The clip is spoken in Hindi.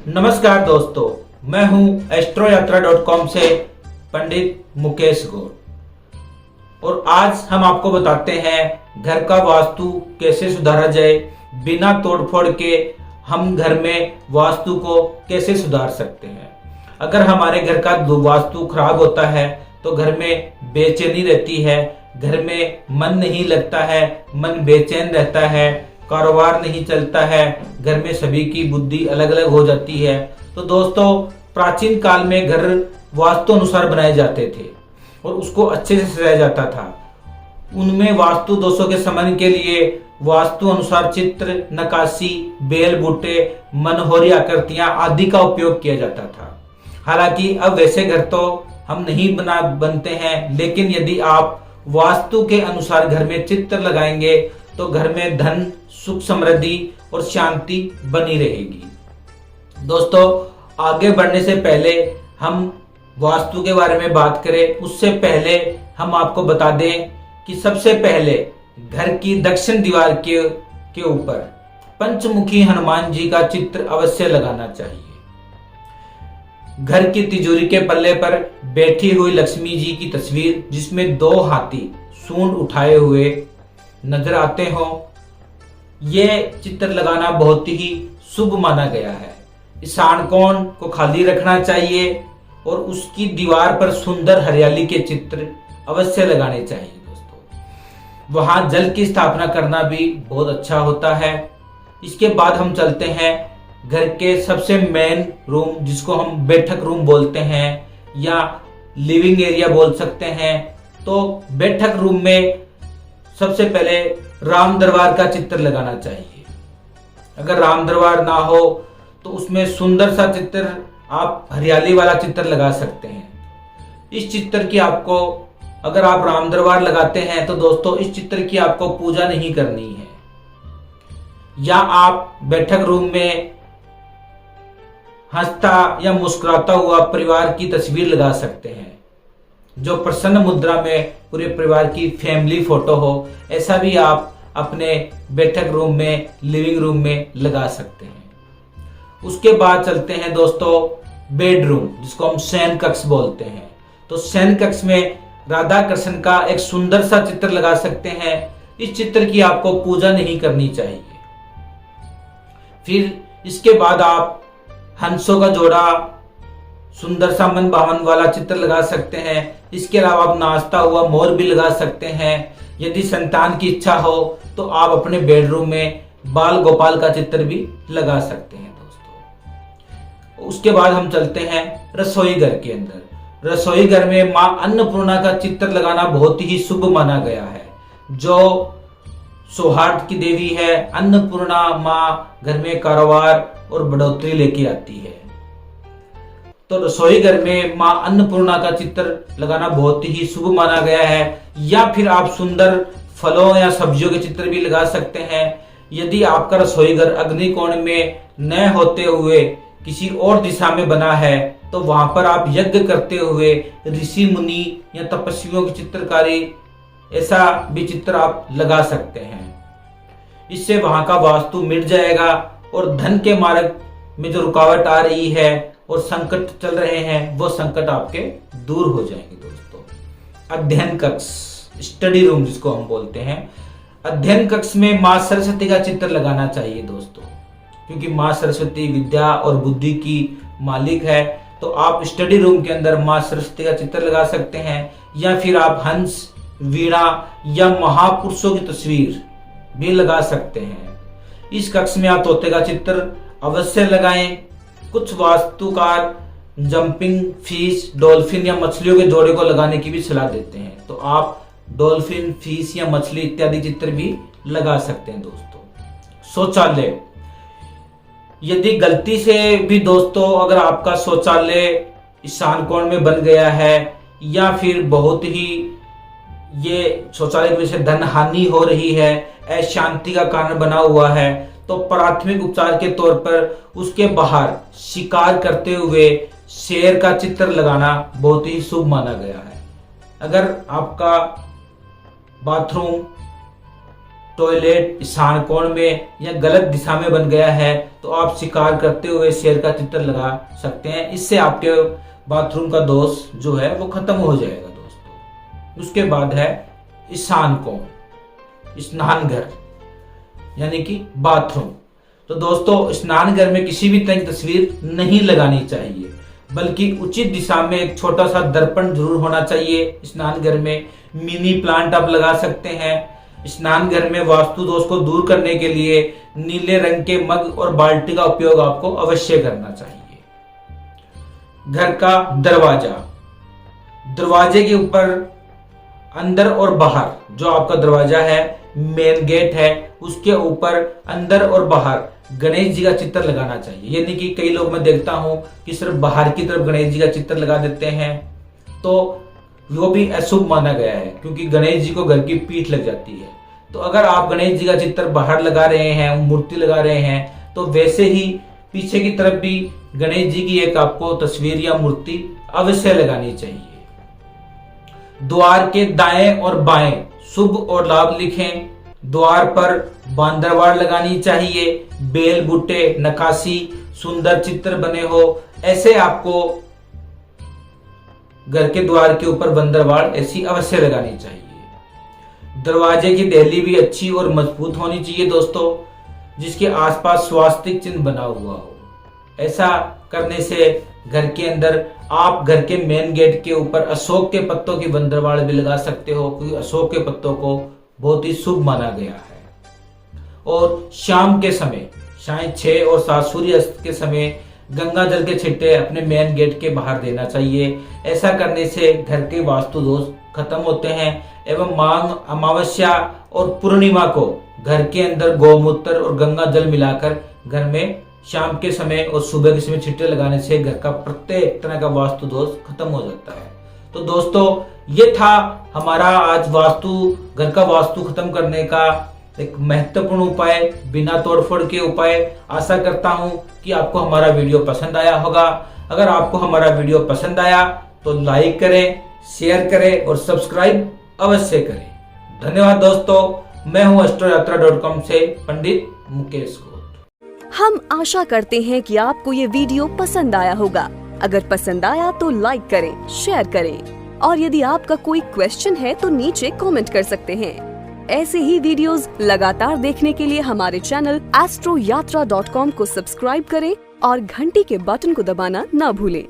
नमस्कार दोस्तों, मैं हूं astroyatra.com से पंडित मुकेश गौर और आज हम आपको बताते हैं घर का वास्तु कैसे सुधारा जाए। बिना तोड़फोड़ के हम घर में वास्तु को कैसे सुधार सकते हैं। अगर हमारे घर का वास्तु खराब होता है तो घर में बेचैनी रहती है, घर में मन नहीं लगता है, मन बेचैन रहता है, कारोबार नहीं चलता है, घर में सभी की बुद्धि अलग अलग हो जाती है। तो दोस्तों, प्राचीन काल में घर वास्तु अनुसार बनाए जाते थे और उसको अच्छे से सजाया जाता था। उनमें वास्तु दोषों के शमन के लिए वास्तु अनुसार चित्र, नक्काशी, बेल बूटे, मनोहरी आकृतियां आदि का उपयोग किया जाता था। हालांकि अब वैसे घर तो हम नहीं बनते हैं, लेकिन यदि आप वास्तु के अनुसार घर में चित्र लगाएंगे तो घर में धन, सुख, समृद्धि और शांति बनी रहेगी। दोस्तों, आगे बढ़ने से पहले हम वास्तु के बारे में बात करें, उससे पहले हम आपको बता दें कि सबसे पहले घर की दक्षिण दीवार के ऊपर पंचमुखी हनुमान जी का चित्र अवश्य लगाना चाहिए। घर की तिजोरी के पल्ले पर बैठी हुई लक्ष्मी जी की तस्वीर, जिसमें 2 हाथी सूंड उठाए हुए नजर आते हो, ये चित्र लगाना बहुत ही शुभ माना गया है। ईशान कोण को खाली रखना चाहिए और उसकी दीवार पर सुंदर हरियाली के चित्र अवश्य लगाने चाहिए। दोस्तों, वहां जल की स्थापना करना भी बहुत अच्छा होता है। इसके बाद हम चलते हैं घर के सबसे मेन रूम, जिसको हम बैठक रूम बोलते हैं या लिविंग एरिया बोल सकते हैं। तो बैठक रूम में सबसे पहले राम दरबार का चित्र लगाना चाहिए। अगर राम दरबार ना हो तो उसमें सुंदर सा चित्र, आप हरियाली वाला चित्र लगा सकते हैं। इस चित्र की आपको, अगर आप राम दरबार लगाते हैं तो दोस्तों इस चित्र की आपको पूजा नहीं करनी है। या आप बैठक रूम में हंसता या मुस्कुराता हुआ परिवार की तस्वीर लगा सकते हैं, जो प्रसन्न मुद्रा में पूरे परिवार की फैमिली फोटो हो। ऐसा भी आप अपने बैठक रूम में, लिविंग रूम में लगा सकते हैं। उसके बाद चलते हैं दोस्तों बेडरूम, जिसको हम शयन कक्ष बोलते हैं। तो शयन कक्ष में राधा कृष्ण का एक सुंदर सा चित्र लगा सकते हैं। इस चित्र की आपको पूजा नहीं करनी चाहिए। फिर इसके बाद आप हंसों का जोड़ा, सुंदर सा मन भावन वाला चित्र लगा सकते हैं। इसके अलावा आप नाचता हुआ मोर भी लगा सकते हैं। यदि संतान की इच्छा हो तो आप अपने बेडरूम में बाल गोपाल का चित्र भी लगा सकते हैं। दोस्तों, उसके बाद हम चलते हैं रसोई घर के अंदर। रसोई घर में मां अन्नपूर्णा का चित्र लगाना बहुत ही शुभ माना गया है। जो सौहार्द की देवी है, अन्नपूर्णा मां घर में कारोबार और बढ़ोतरी लेके आती है। तो रसोई घर में मां अन्नपूर्णा का चित्र लगाना बहुत ही शुभ माना गया है। या फिर आप सुंदर फलों या सब्जियों के चित्र भी लगा सकते हैं। यदि आपका रसोई घर अग्निकोण में न होते हुए किसी और दिशा में बना है तो वहां पर आप यज्ञ करते हुए ऋषि मुनि या तपस्वियों की चित्रकारी, ऐसा भी चित्र आप लगा सकते हैं। इससे वहां का वास्तु मिट जाएगा और धन के मार्ग में जो रुकावट आ रही है और संकट चल रहे हैं, वो संकट आपके दूर हो जाएंगे। दोस्तों, अध्ययन कक्ष, स्टडी रूम जिसको हम बोलते हैं, अध्ययन कक्ष में मां सरस्वती का चित्र लगाना चाहिए। दोस्तों, क्योंकि मां सरस्वती विद्या और बुद्धि की मालिक है, तो आप स्टडी रूम के अंदर मां सरस्वती का चित्र लगा सकते हैं। या फिर आप हंस, वीणा या महापुरुषों की तस्वीर भी लगा सकते हैं। इस कक्ष में आप तोते का चित्र अवश्य लगाएं। कुछ वास्तुकार जंपिंग फिश, डॉल्फिन या मछलियों के जोड़े को लगाने की भी सलाह देते हैं। तो आप डॉल्फिन, फिश या मछली इत्यादि चित्र भी लगा सकते हैं। दोस्तों, शौचालय, यदि गलती से भी दोस्तों अगर आपका शौचालय ईशान कोण में बन गया है या फिर बहुत ही ये शौचालय की वजह से धन हानि हो रही है, अशांति का कारण बना हुआ है, तो प्राथमिक उपचार के तौर पर उसके बाहर शिकार करते हुए शेर का चित्र लगाना बहुत ही शुभ माना गया है। अगर आपका बाथरूम टॉयलेट ईशान कोण में या गलत दिशा में बन गया है तो आप शिकार करते हुए शेर का चित्र लगा सकते हैं। इससे आपके बाथरूम का दोष जो है वो खत्म हो जाएगा दोस्तों। उसके बाद है ईशान कोण, स्नान घर यानी कि बाथरूम। तो दोस्तों स्नान घर में किसी भी तरह की तस्वीर नहीं लगानी चाहिए, बल्कि उचित दिशा में एक छोटा सा दर्पण जरूर होना चाहिए। स्नान घर में मिनी प्लांट आप लगा सकते हैं। स्नान घर में वास्तु दोष को दूर करने के लिए नीले रंग के मग और बाल्टी का उपयोग आपको अवश्य करना चाहिए। घर का दरवाजा, दरवाजे के ऊपर अंदर और बाहर जो आपका दरवाजा है, मेन गेट है, उसके ऊपर अंदर और बाहर गणेश जी का चित्र लगाना चाहिए। यानी कि कई लोग मैं देखता हूं कि सिर्फ बाहर की तरफ गणेश जी का चित्र लगा देते हैं, तो वो भी अशुभ माना गया है, क्योंकि गणेश जी को घर की पीठ लग जाती है। तो अगर आप गणेश जी का चित्र बाहर लगा रहे हैं, मूर्ति लगा रहे हैं, तो वैसे ही पीछे की तरफ भी गणेश जी की एक आपको तस्वीर या मूर्ति अवश्य लगानी चाहिए। द्वार के दाएं और बाएं शुभ और लाभ लिखें। द्वार पर बांदरवाड़ लगानी चाहिए। बेल बूटे, नक्काशी, सुंदर चित्र बने हो, ऐसे आपको घर के द्वार के ऊपर बंदरवाड़ ऐसी अवश्य लगानी चाहिए। दरवाजे की देहली भी अच्छी और मजबूत होनी चाहिए दोस्तों, जिसके आसपास स्वास्तिक चिन्ह बना हुआ हो। ऐसा करने से घर के अंदर आप घर के मेन गेट के ऊपर अशोक के पत्तों की बंदरवाड़ भी लगा सकते हो, क्योंकि अशोक के पत्तों को बहुत ही शुभ माना गया है। और शाम के समय साढ़े 6 और 7 सूर्यास्त के समय गंगा जल के छिट्टे अपने मेन गेट के बाहर देना चाहिए। ऐसा करने से घर के वास्तु दोष खत्म होते हैं एवं माघ अमावस्या और पूर्णिमा को घर के अंदर गौमूत्र और गंगा जल मिलाकर घर में शाम के समय और सुबह के समय छिट्टे लगाने से घर का प्रत्येक तरह का वास्तु दोष खत्म हो जाता है। तो दोस्तों ये था हमारा आज घर का वास्तु खत्म करने का एक महत्वपूर्ण उपाय, बिना तोड़फोड़ के उपाय। आशा करता हूं कि आपको हमारा वीडियो पसंद आया होगा। अगर आपको हमारा वीडियो पसंद आया तो लाइक करें, शेयर करें और सब्सक्राइब अवश्य करें। धन्यवाद दोस्तों। मैं हूं astroyatra.com से पंडित मुकेश गोत। हम आशा करते हैं कि आपको ये वीडियो पसंद आया होगा। अगर पसंद आया तो लाइक करें, शेयर करें और यदि आपका कोई क्वेश्चन है तो नीचे कमेंट कर सकते हैं। ऐसे ही वीडियोस लगातार देखने के लिए हमारे चैनल astroyatra.com को सब्सक्राइब करें और घंटी के बटन को दबाना न भूलें।